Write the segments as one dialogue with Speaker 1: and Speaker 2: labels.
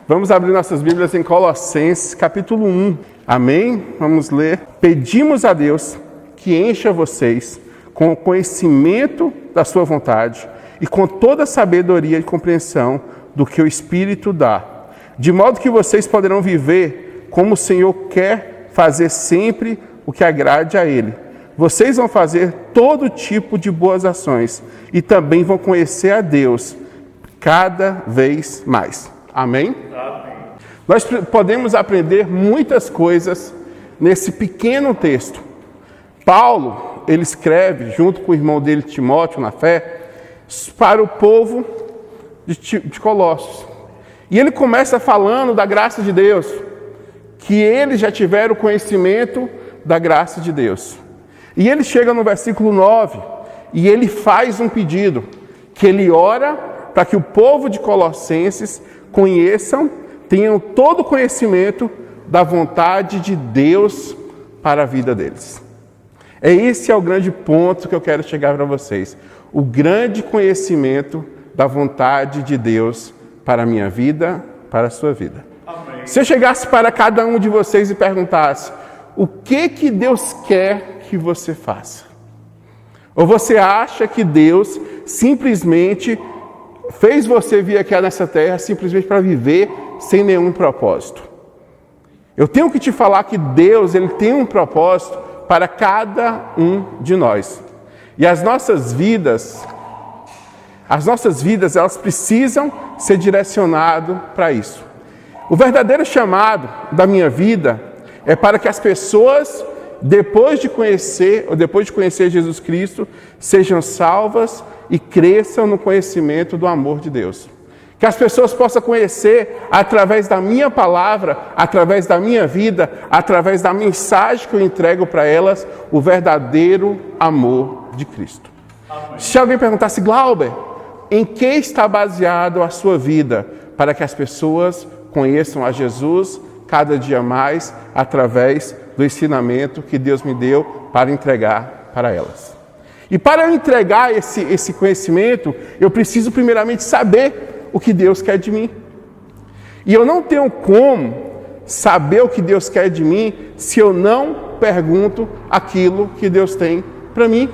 Speaker 1: Vamos abrir nossas Bíblias em Colossenses, capítulo 1. Amém? Vamos ler. Pedimos a Deus que encha vocês com o conhecimento da sua vontade e com toda a sabedoria e compreensão do que o Espírito dá, de modo que vocês poderão viver como o Senhor quer fazer sempre o que agrade a Ele. Vocês vão fazer todo tipo de boas ações e também vão conhecer a Deus cada vez mais. Amém? Amém. Nós podemos aprender muitas coisas nesse pequeno texto. Paulo, ele escreve, junto com o irmão dele, Timóteo, na fé, para o povo de Colossos. E ele começa falando da graça de Deus, que eles já tiveram conhecimento da graça de Deus. E ele chega no versículo 9, e ele faz um pedido, que ele ora para que o povo de Colossenses conheçam, tenham todo o conhecimento da vontade de Deus para a vida deles. Esse é o grande ponto que eu quero chegar para vocês. O grande conhecimento da vontade de Deus para a minha vida, para a sua vida. Amém. Se eu chegasse para cada um de vocês e perguntasse, o que Deus quer que você faça? Ou você acha que Deus simplesmente fez você vir aqui nessa terra simplesmente para viver sem nenhum propósito? Eu tenho que te falar que Deus, Ele tem um propósito para cada um de nós. E as nossas vidas, elas precisam ser direcionadas para isso. O verdadeiro chamado da minha vida é para que as pessoas, depois de conhecer Jesus Cristo, sejam salvas e cresçam no conhecimento do amor de Deus. Que as pessoas possam conhecer, através da minha palavra, através da minha vida, através da mensagem que eu entrego para elas, o verdadeiro amor de Cristo. Amém. Se alguém perguntasse, Glauber, em que está baseado a sua vida para que as pessoas conheçam a Jesus cada dia mais, através do ensinamento que Deus me deu para entregar para elas? E para eu entregar esse conhecimento, eu preciso primeiramente saber o que Deus quer de mim. E eu não tenho como saber o que Deus quer de mim se eu não pergunto aquilo que Deus tem para mim.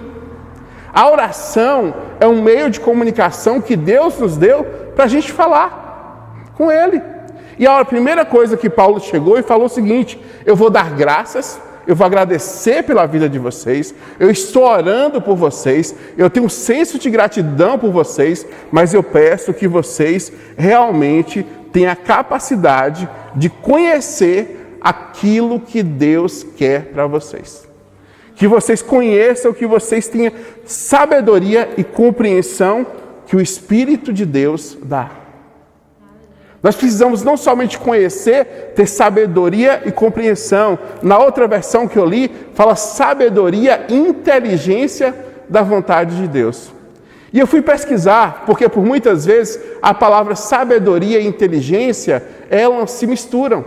Speaker 1: A oração é um meio de comunicação que Deus nos deu para a gente falar com Ele. E a primeira coisa que Paulo chegou e falou o seguinte: eu vou dar graças, eu vou agradecer pela vida de vocês, eu estou orando por vocês, eu tenho um senso de gratidão por vocês, mas eu peço que vocês realmente tenham a capacidade de conhecer aquilo que Deus quer para vocês. Que vocês conheçam, que vocês tenham sabedoria e compreensão que o Espírito de Deus dá. Nós precisamos não somente conhecer, ter sabedoria e compreensão. Na outra versão que eu li, fala sabedoria e inteligência da vontade de Deus. E eu fui pesquisar, porque por muitas vezes a palavra sabedoria e inteligência, elas se misturam.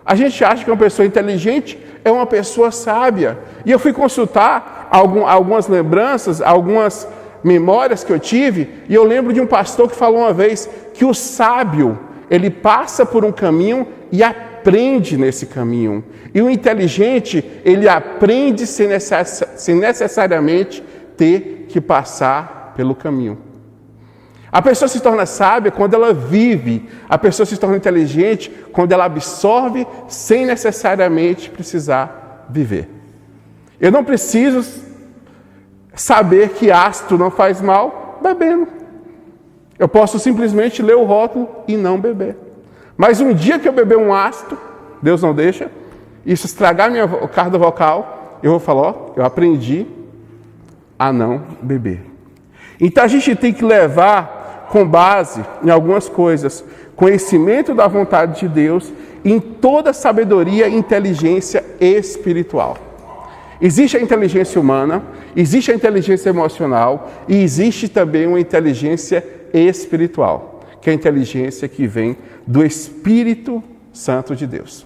Speaker 1: A gente acha que uma pessoa inteligente é uma pessoa sábia. E eu fui consultar algumas lembranças, algumas memórias que eu tive, e eu lembro de um pastor que falou uma vez que o sábio, ele passa por um caminho e aprende nesse caminho. E o inteligente, ele aprende sem necessariamente ter que passar pelo caminho. A pessoa se torna sábia quando ela vive. A pessoa se torna inteligente quando ela absorve sem necessariamente precisar viver. Eu não preciso saber que ácido não faz mal bebendo. Eu posso simplesmente ler o rótulo e não beber. Mas um dia que eu beber um ácido, Deus não deixa, isso estragar minha corda vocal, eu vou falar, eu aprendi a não beber. Então a gente tem que levar com base em algumas coisas, conhecimento da vontade de Deus, em toda sabedoria e inteligência espiritual. Existe a inteligência humana, existe a inteligência emocional e existe também uma inteligência espiritual, que é a inteligência que vem do Espírito Santo de Deus.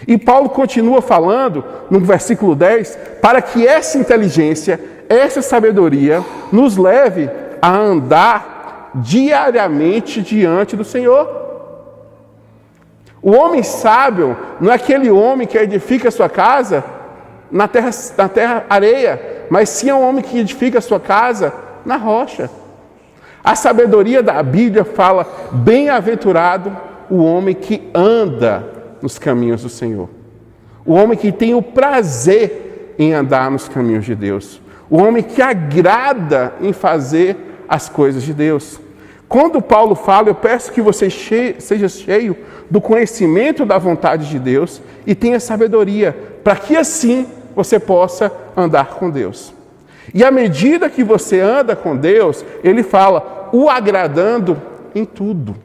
Speaker 1: E Paulo continua falando no versículo 10, para que essa inteligência, essa sabedoria nos leve a andar diariamente diante do Senhor. O homem sábio não é aquele homem que edifica a sua casa na terra areia, mas sim é um homem que edifica a sua casa na rocha. A sabedoria da Bíblia fala: bem-aventurado o homem que anda nos caminhos do Senhor. O homem que tem o prazer em andar nos caminhos de Deus. O homem que agrada em fazer as coisas de Deus. Quando Paulo fala: eu peço que você seja cheio do conhecimento da vontade de Deus e tenha sabedoria, para que assim você possa andar com Deus. E à medida que você anda com Deus, ele fala: o agradando em tudo.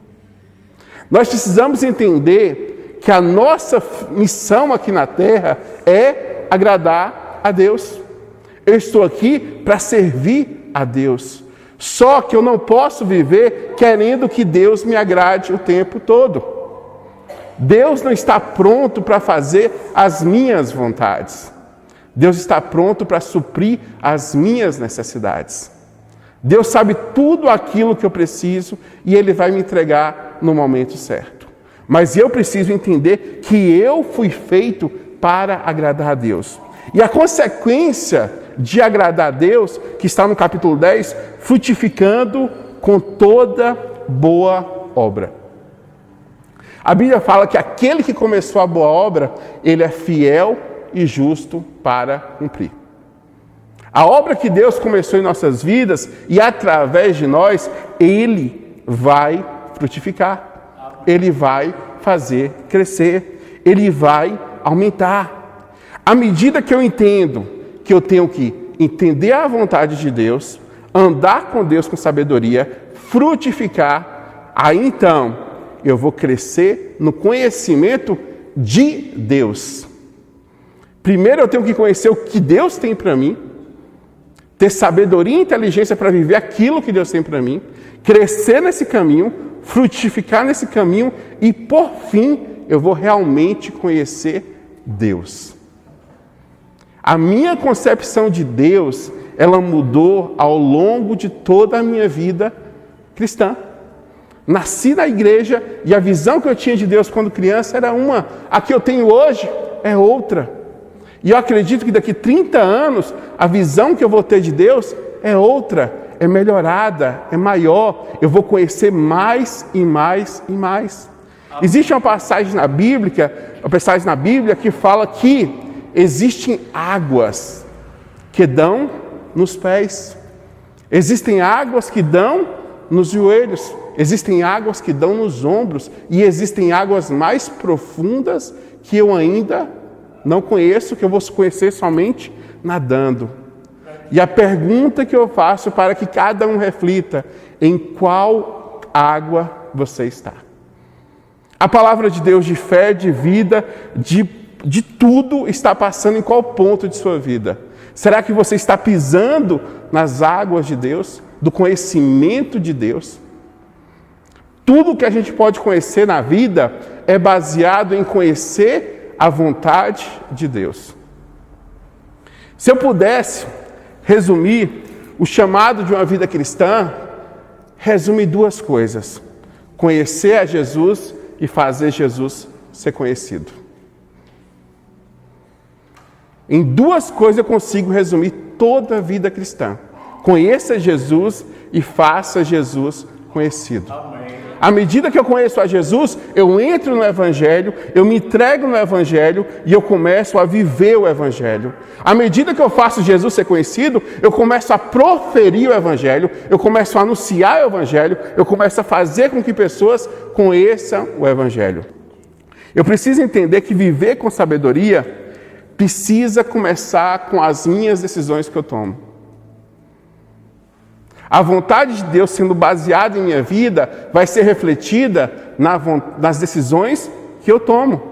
Speaker 1: Nós precisamos entender que a nossa missão aqui na terra é agradar a Deus. Eu estou aqui para servir a Deus. Só que eu não posso viver querendo que Deus me agrade o tempo todo. Deus não está pronto para fazer as minhas vontades. Deus está pronto para suprir as minhas necessidades. Deus sabe tudo aquilo que eu preciso e Ele vai me entregar no momento certo. Mas eu preciso entender que eu fui feito para agradar a Deus. E a consequência de agradar a Deus, que está no capítulo 10, frutificando com toda boa obra. A Bíblia fala que aquele que começou a boa obra, ele é fiel e justo para cumprir. A obra que Deus começou em nossas vidas e através de nós, Ele vai frutificar. Ele vai fazer crescer. Ele vai aumentar. À medida que eu entendo que eu tenho que entender a vontade de Deus, andar com Deus com sabedoria, frutificar, aí então eu vou crescer no conhecimento de Deus. Primeiro eu tenho que conhecer o que Deus tem para mim, ter sabedoria e inteligência para viver aquilo que Deus tem para mim, crescer nesse caminho, frutificar nesse caminho e, por fim, eu vou realmente conhecer Deus. A minha concepção de Deus, ela mudou ao longo de toda a minha vida cristã. Nasci na igreja e a visão que eu tinha de Deus quando criança era uma, a que eu tenho hoje é outra. E eu acredito que daqui 30 anos, a visão que eu vou ter de Deus é outra, é melhorada, é maior. Eu vou conhecer mais e mais e mais. Existe uma passagem na Bíblia que fala que existem águas que dão nos pés. Existem águas que dão nos joelhos. Existem águas que dão nos ombros. E existem águas mais profundas que eu ainda não conheço, que eu vou conhecer somente nadando. E a pergunta que eu faço para que cada um reflita: em qual água você está? A palavra de Deus de fé, de vida, de tudo está passando em qual ponto de sua vida? Será que você está pisando nas águas de Deus, do conhecimento de Deus? Tudo que a gente pode conhecer na vida é baseado em conhecer a vontade de Deus. Se eu pudesse resumir o chamado de uma vida cristã, resume duas coisas: conhecer a Jesus e fazer Jesus ser conhecido. Em duas coisas eu consigo resumir toda a vida cristã: conheça Jesus e faça Jesus conhecido. Amém. À medida que eu conheço a Jesus, eu entro no Evangelho, eu me entrego no Evangelho e eu começo a viver o Evangelho. À medida que eu faço Jesus ser conhecido, eu começo a proferir o Evangelho, eu começo a anunciar o Evangelho, eu começo a fazer com que pessoas conheçam o Evangelho. Eu preciso entender que viver com sabedoria precisa começar com as minhas decisões que eu tomo. A vontade de Deus sendo baseada em minha vida vai ser refletida nas decisões que eu tomo.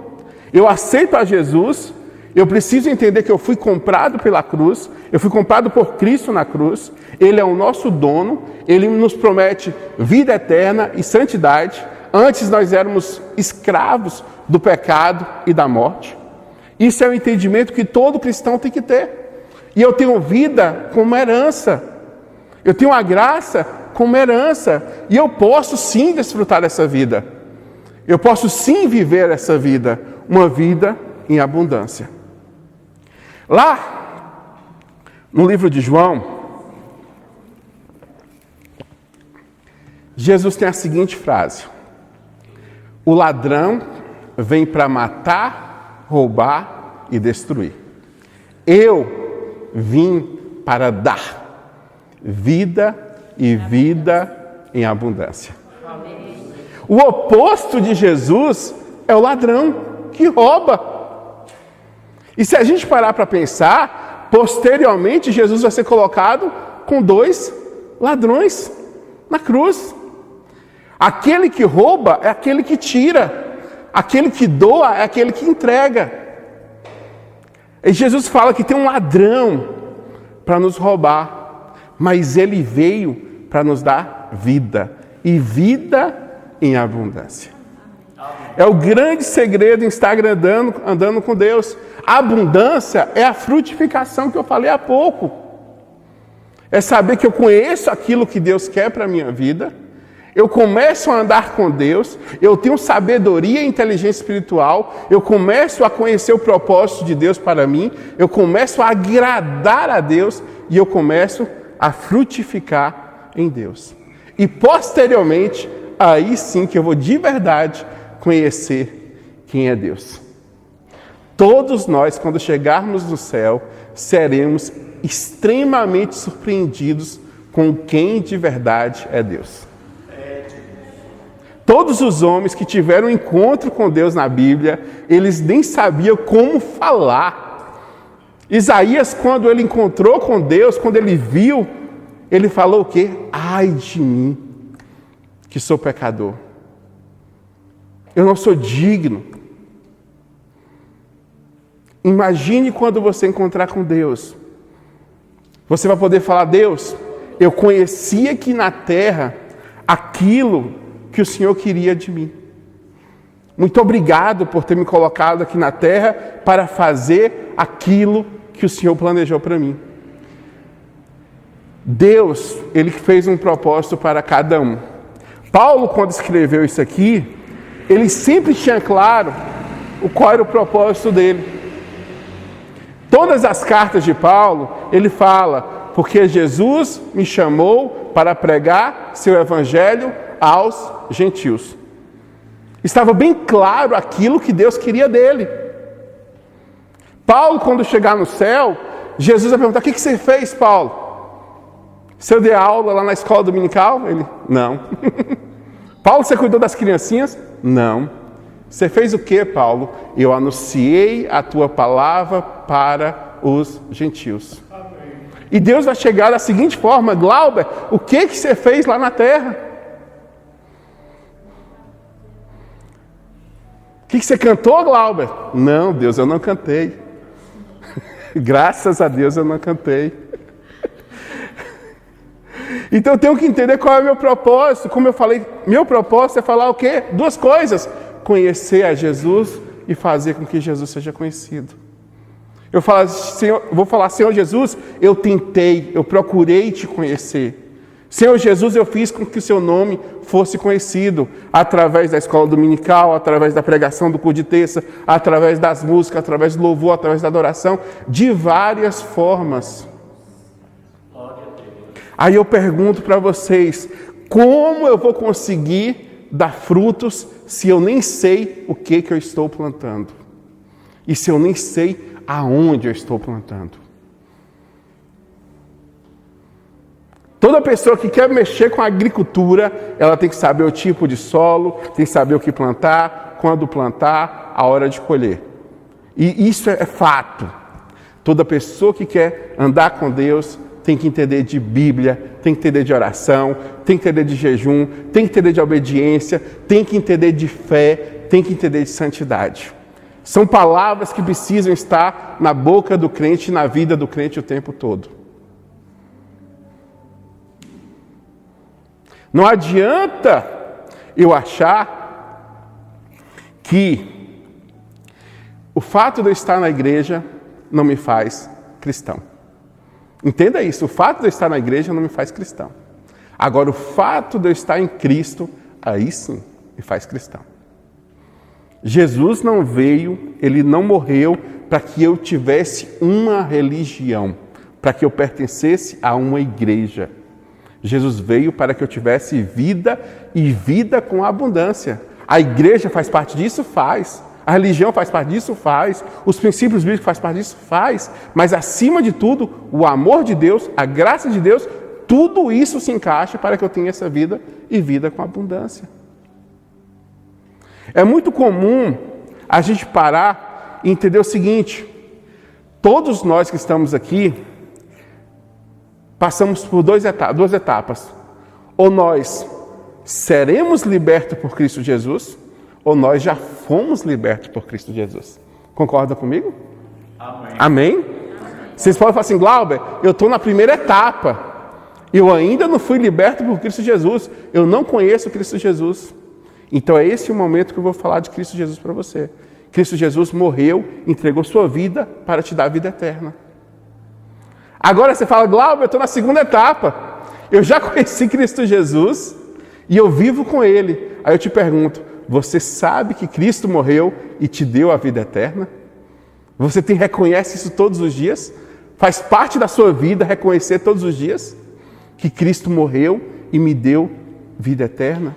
Speaker 1: Eu aceito a Jesus, eu preciso entender que eu fui comprado pela cruz, eu fui comprado por Cristo na cruz, Ele é o nosso dono, Ele nos promete vida eterna e santidade. Antes nós éramos escravos do pecado e da morte. Isso é o entendimento que todo cristão tem que ter. E eu tenho vida como herança. Eu tenho a graça como herança. E eu posso sim desfrutar dessa vida. eu posso sim viver essa vida, uma vida em abundância. Lá, no livro de João, Jesus tem a seguinte frase: o ladrão vem para matar, roubar e destruir. Eu vim para dar vida e vida em abundância. O oposto de Jesus é o ladrão que rouba. E se a gente parar para pensar, posteriormente Jesus vai ser colocado com 2 ladrões na cruz. Aquele que rouba é aquele que tira, aquele que doa é aquele que entrega. E Jesus fala que tem um ladrão para nos roubar, mas ele veio para nos dar vida, e vida em abundância. É o grande segredo em estar andando com Deus. A abundância é a frutificação que eu falei há pouco. É saber que eu conheço aquilo que Deus quer para a minha vida, eu começo a andar com Deus, eu tenho sabedoria e inteligência espiritual, eu começo a conhecer o propósito de Deus para mim, eu começo a agradar a Deus e eu começo a frutificar em Deus. E posteriormente, aí sim que eu vou de verdade conhecer quem é Deus. Todos nós, quando chegarmos no céu, seremos extremamente surpreendidos com quem de verdade é Deus. Todos os homens que tiveram um encontro com Deus na Bíblia, eles nem sabiam como falar. Isaías, quando ele encontrou com Deus, quando ele viu, ele falou o quê? Ai de mim, que sou pecador. Eu não sou digno. Imagine quando você encontrar com Deus. Você vai poder falar: Deus, eu conheci aqui na terra aquilo que o Senhor queria de mim. Muito obrigado por ter me colocado aqui na terra para fazer aquilo que o Senhor planejou para mim. Deus, Ele fez um propósito para cada um. Paulo, quando escreveu isso aqui, ele sempre tinha claro qual era o propósito dele. Todas as cartas de Paulo, ele fala: porque Jesus me chamou para pregar seu evangelho aos gentios. Estava bem claro aquilo que Deus queria dele. Paulo, quando chegar no céu, Jesus vai perguntar: o que você fez, Paulo? Você deu aula lá na escola dominical? Ele: não. Paulo, você cuidou das criancinhas? Não. Você fez o que, Paulo? Eu anunciei a tua palavra para os gentios. Amém. E Deus vai chegar da seguinte forma: Glauber, o que você fez lá na terra? O que você cantou, Glauber? Não, Deus, eu não cantei. Graças a Deus eu não cantei. Então eu tenho que entender qual é o meu propósito. Como eu falei, meu propósito é falar o quê? 2 coisas. Conhecer a Jesus e fazer com que Jesus seja conhecido. Vou falar, Senhor Jesus, eu tentei, eu procurei te conhecer. Senhor Jesus, eu fiz com que o seu nome fosse conhecido através da escola dominical, através da pregação do culto de terça, através das músicas, através do louvor, através da adoração, de várias formas. Aí eu pergunto para vocês: como eu vou conseguir dar frutos se eu nem sei o que eu estou plantando? E se eu nem sei aonde eu estou plantando? Toda pessoa que quer mexer com a agricultura, ela tem que saber o tipo de solo, tem que saber o que plantar, quando plantar, a hora de colher. E isso é fato. Toda pessoa que quer andar com Deus tem que entender de Bíblia, tem que entender de oração, tem que entender de jejum, tem que entender de obediência, tem que entender de fé, tem que entender de santidade. São palavras que precisam estar na boca do crente e na vida do crente o tempo todo. Não adianta eu achar que o fato de eu estar na igreja não me faz cristão. Entenda isso, o fato de eu estar na igreja não me faz cristão. Agora, o fato de eu estar em Cristo, aí sim me faz cristão. Jesus não veio, ele não morreu para que eu tivesse uma religião, para que eu pertencesse a uma igreja. Jesus veio para que eu tivesse vida e vida com abundância. A igreja faz parte disso? Faz. A religião faz parte disso? Faz. Os princípios bíblicos fazem parte disso? Faz. Mas acima de tudo, o amor de Deus, a graça de Deus, tudo isso se encaixa para que eu tenha essa vida e vida com abundância. É muito comum a gente parar e entender o seguinte: todos nós que estamos aqui passamos por duas etapas. Ou nós seremos libertos por Cristo Jesus, ou nós já fomos libertos por Cristo Jesus. Concorda comigo? Amém? Amém? Vocês podem falar assim: Glauber, eu estou na primeira etapa. Eu ainda não fui liberto por Cristo Jesus. Eu não conheço Cristo Jesus. Então é esse o momento que eu vou falar de Cristo Jesus para você. Cristo Jesus morreu, entregou sua vida para te dar a vida eterna. Agora você fala: Glauber, eu estou na segunda etapa. Eu já conheci Cristo Jesus e eu vivo com Ele. Aí eu te pergunto: você sabe que Cristo morreu e te deu a vida eterna? Você reconhece isso todos os dias? Faz parte da sua vida reconhecer todos os dias que Cristo morreu e me deu vida eterna?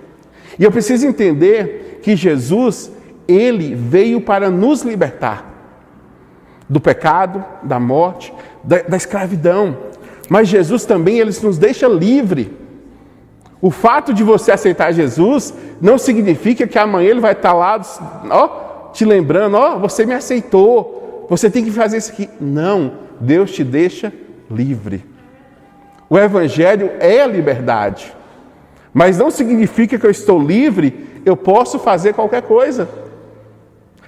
Speaker 1: E eu preciso entender que Jesus, Ele veio para nos libertar do pecado, da morte, da escravidão. Mas Jesus também, Ele nos deixa livre. O fato de você aceitar Jesus não significa que amanhã Ele vai estar lá, te lembrando: você me aceitou, você tem que fazer isso aqui. Não, Deus te deixa livre. O Evangelho é a liberdade. Mas não significa que eu estou livre, eu posso fazer qualquer coisa.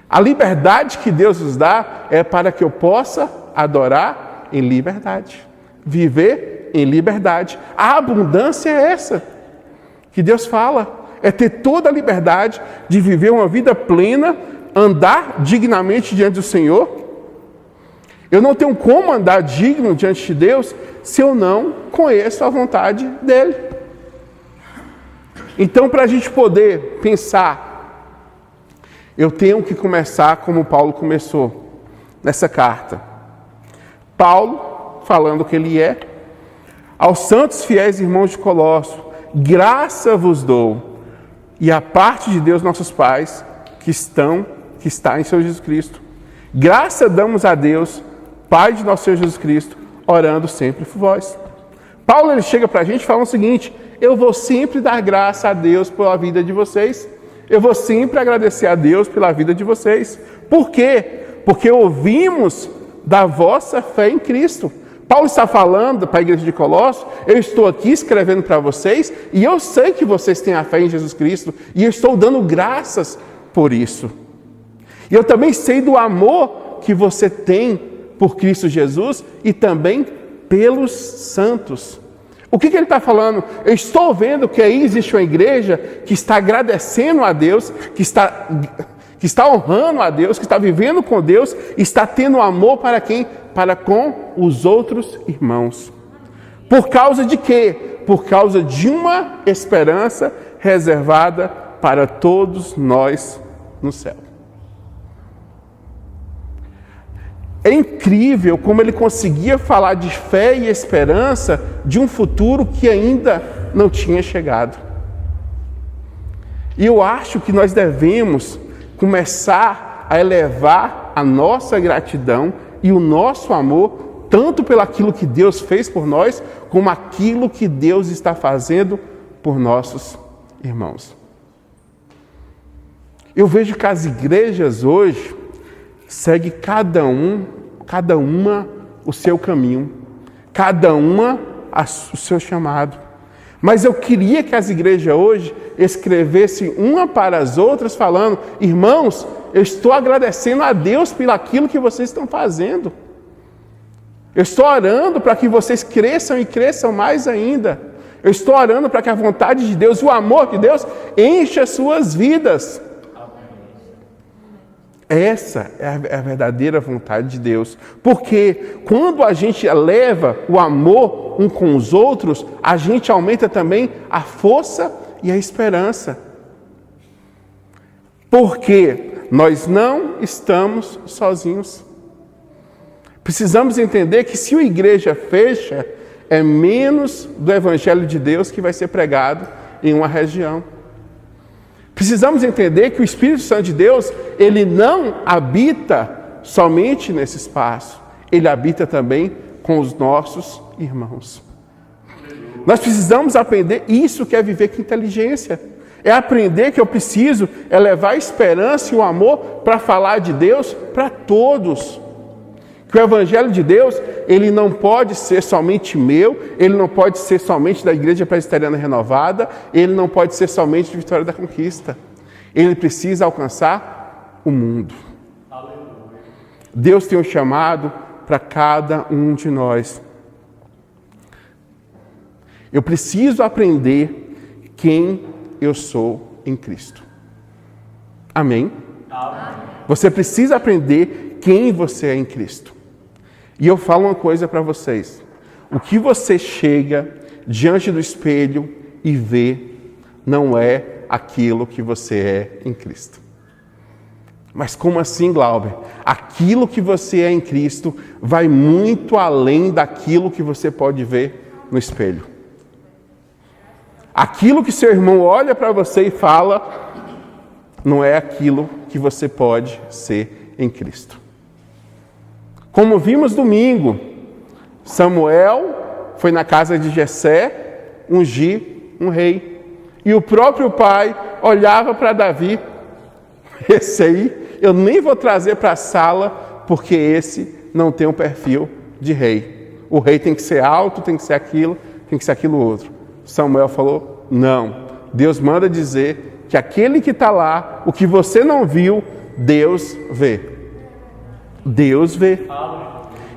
Speaker 1: A liberdade que Deus nos dá é para que eu possa adorar em liberdade, viver em liberdade. A abundância é essa que Deus fala, é ter toda a liberdade de viver uma vida plena, andar dignamente diante do Senhor. Eu não tenho como andar digno diante de Deus se eu não conheço a vontade dEle. Então, para a gente poder pensar, eu tenho que começar como Paulo começou nessa carta. Paulo, falando que ele é: aos santos fiéis irmãos de Colosso, graça vos dou, e a parte de Deus nossos pais, que está em Senhor Jesus Cristo. Graça damos a Deus, Pai de nosso Senhor Jesus Cristo, orando sempre por vós. Paulo, ele chega para a gente e fala o seguinte: eu vou sempre dar graça a Deus pela vida de vocês. Eu vou sempre agradecer a Deus pela vida de vocês. Por quê? Porque ouvimos da vossa fé em Cristo. Paulo está falando para a igreja de Colossos: eu estou aqui escrevendo para vocês e eu sei que vocês têm a fé em Jesus Cristo e eu estou dando graças por isso. E eu também sei do amor que você tem por Cristo Jesus e também pelos santos. O que ele está falando? Eu estou vendo que aí existe uma igreja que está agradecendo a Deus, que está honrando a Deus, que está vivendo com Deus, está tendo amor para quem? Para com os outros irmãos. Por causa de quê? Por causa de uma esperança reservada para todos nós no céu. É incrível como ele conseguia falar de fé e esperança de um futuro que ainda não tinha chegado. E eu acho que nós devemos começar a elevar a nossa gratidão e o nosso amor, tanto pelo aquilo que Deus fez por nós, como aquilo que Deus está fazendo por nossos irmãos. Eu vejo que as igrejas hoje seguem cada uma o seu caminho, cada uma o seu chamado. Mas eu queria que as igrejas hoje escrevessem uma para as outras falando: irmãos, eu estou agradecendo a Deus pelo aquilo que vocês estão fazendo. Eu estou orando para que vocês cresçam e cresçam mais ainda. Eu estou orando para que a vontade de Deus, o amor de Deus, encha as suas vidas. Essa é a verdadeira vontade de Deus. Porque quando a gente eleva o amor um com os outros, a gente aumenta também a força e a esperança. Porque nós não estamos sozinhos. Precisamos entender que se a igreja fecha, é menos do Evangelho de Deus que vai ser pregado em uma região. Precisamos entender que o Espírito Santo de Deus, ele não habita somente nesse espaço, ele habita também com os nossos irmãos. Nós precisamos aprender isso que é viver com inteligência. É aprender que eu preciso levar a esperança e o amor para falar de Deus para todos. Que o Evangelho de Deus, ele não pode ser somente meu, ele não pode ser somente da Igreja Presbiteriana Renovada, ele não pode ser somente de Vitória da Conquista. Ele precisa alcançar o mundo. Deus tem um chamado para cada um de nós. Eu preciso aprender quem eu sou em Cristo. Amém? Você precisa aprender quem você é em Cristo. E eu falo uma coisa para vocês. O que você chega diante do espelho e vê não é aquilo que você é em Cristo. Mas como assim, Glauber? Aquilo que você é em Cristo vai muito além daquilo que você pode ver no espelho. Aquilo que seu irmão olha para você e fala, não é aquilo que você pode ser em Cristo. Como vimos domingo, Samuel foi na casa de Jessé ungir um rei. E o próprio pai olhava para Davi, esse aí eu nem vou trazer para a sala, porque esse não tem um perfil de rei. O rei tem que ser alto, tem que ser aquilo outro. Samuel falou, não. Deus manda dizer que aquele que está lá, o que você não viu, Deus vê. Deus vê.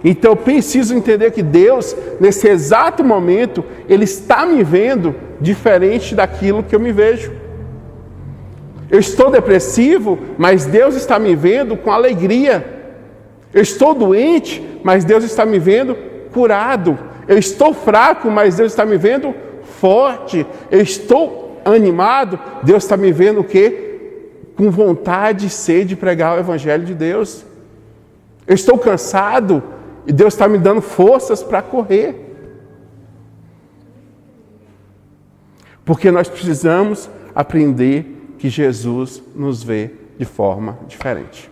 Speaker 1: Então eu preciso entender que Deus, nesse exato momento, Ele está me vendo diferente daquilo que eu me vejo. Eu estou depressivo, mas Deus está me vendo com alegria. Eu estou doente, mas Deus está me vendo curado. Eu estou fraco, mas Deus está me vendo forte. Eu estou animado, Deus está me vendo o quê? Com vontade e sede de pregar o Evangelho de Deus. Eu estou cansado e Deus está me dando forças para correr. Porque nós precisamos aprender que Jesus nos vê de forma diferente.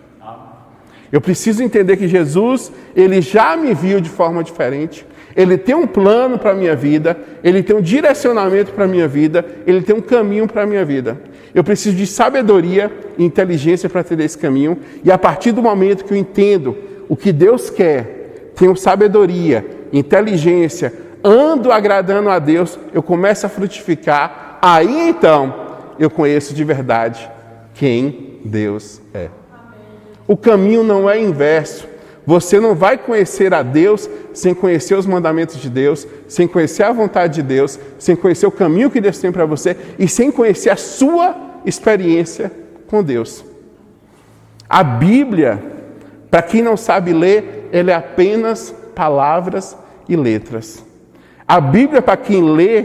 Speaker 1: Eu preciso entender que Jesus, Ele já me viu de forma diferente. Ele tem um plano para a minha vida, Ele tem um direcionamento para a minha vida, Ele tem um caminho para a minha vida. Eu preciso de sabedoria e inteligência para ter esse caminho, e a partir do momento que eu entendo o que Deus quer, tenho sabedoria, inteligência, ando agradando a Deus, eu começo a frutificar, aí então eu conheço de verdade quem Deus é. O caminho não é inverso. Você não vai conhecer a Deus sem conhecer os mandamentos de Deus, sem conhecer a vontade de Deus, sem conhecer o caminho que Deus tem para você e sem conhecer a sua experiência com Deus. A Bíblia, para quem não sabe ler, ela é apenas palavras e letras. A Bíblia, para quem lê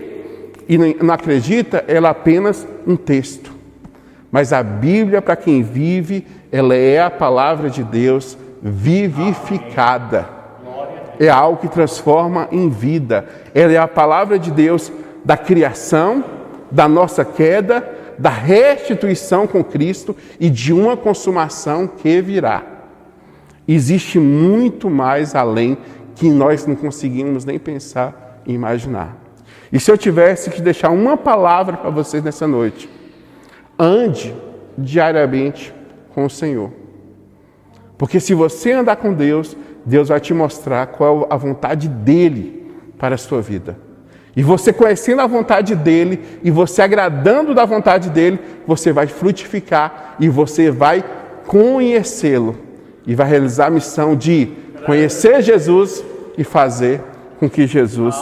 Speaker 1: e não acredita, ela é apenas um texto. Mas a Bíblia, para quem vive, ela é a palavra de Deus vivificada. É algo que transforma em vida. Ela é a palavra de Deus da criação, da nossa queda, da restituição com Cristo e de uma consumação que virá. Existe muito mais além que nós não conseguimos nem pensar e imaginar. E se eu tivesse que deixar uma palavra para vocês nessa noite, ande diariamente com o Senhor. Porque se você andar com Deus, Deus vai te mostrar qual é a vontade dEle para a sua vida. E você conhecendo a vontade dEle, e você agradando da vontade dEle, você vai frutificar e você vai conhecê-lo. E vai realizar a missão de conhecer Jesus e fazer com que Jesus,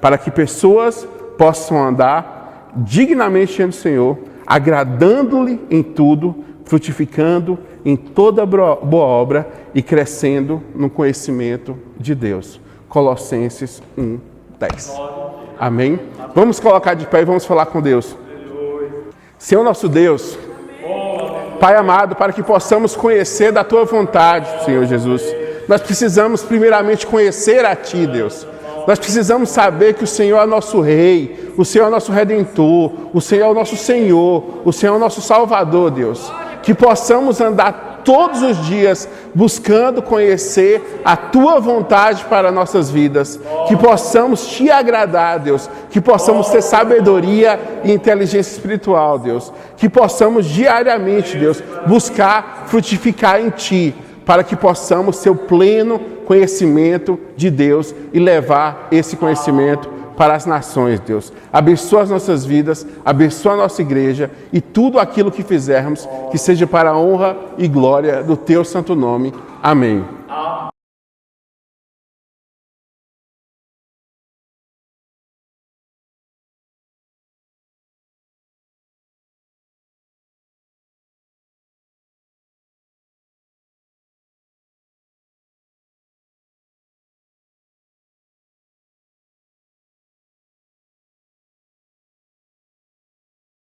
Speaker 1: para que pessoas possam andar dignamente diante do Senhor, agradando-lhe em tudo, frutificando em toda boa obra e crescendo no conhecimento de Deus. Colossenses 1:10. Amém? Vamos colocar de pé e vamos falar com Deus. Senhor nosso Deus, Pai amado, para que possamos conhecer da Tua vontade, Senhor Jesus. Nós precisamos primeiramente conhecer a Ti, Deus. Nós precisamos saber que o Senhor é nosso Rei, o Senhor é nosso Redentor, o Senhor é o nosso Senhor, o Senhor é o nosso Salvador, Deus. Que possamos andar todos os dias buscando conhecer a Tua vontade para nossas vidas. Que possamos Te agradar, Deus. Que possamos ter sabedoria e inteligência espiritual, Deus. Que possamos diariamente, Deus, buscar frutificar em Ti, para que possamos ter o pleno conhecimento de Deus e levar esse conhecimento para as nações, Deus. Abençoa as nossas vidas, abençoa a nossa igreja e tudo aquilo que fizermos, que seja para a honra e glória do Teu santo nome. Amém.